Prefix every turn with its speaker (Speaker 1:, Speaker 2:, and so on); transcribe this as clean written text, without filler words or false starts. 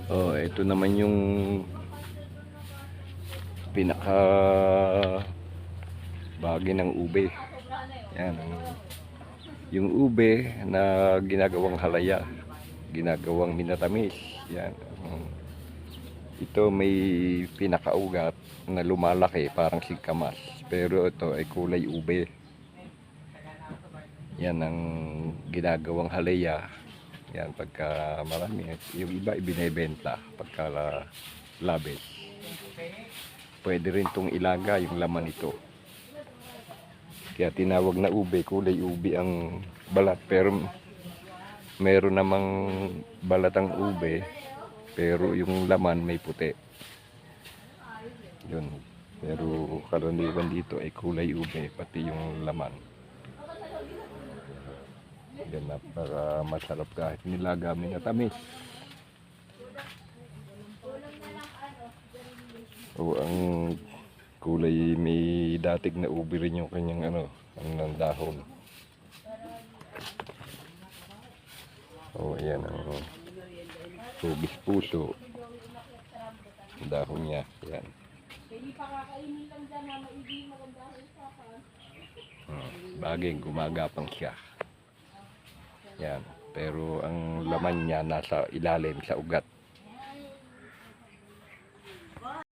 Speaker 1: Oh, ito naman yung pinaka bahagi ng ube. Yan, yung ube na ginagawang halaya, ginagawang minatamis. Yan. Ito may pinakaugat na lumalaki parang singkamas. Pero ito ay kulay ube. Yan ang ginagawang halaya. Yan, pagka marami. Yung iba ibinebenta pagka labis. Pwede rin itong ilaga yung laman nito. Kaya tinawag na ube, kulay ube ang balat. Pero meron namang balat ang ube, pero yung laman may puti. Yun. Pero karaniwan dito ay kulay ube, pati yung laman. Yan, para masarap kahit nilaga minatamis. O ang kulay may datig na ube rin yung kanyang ang dahon. O ayan ang tubis puso. Ang dahon niya. Ayan. Bagay gumagapang siya. Yan. Pero ang laman niya nasa ilalim sa ugat.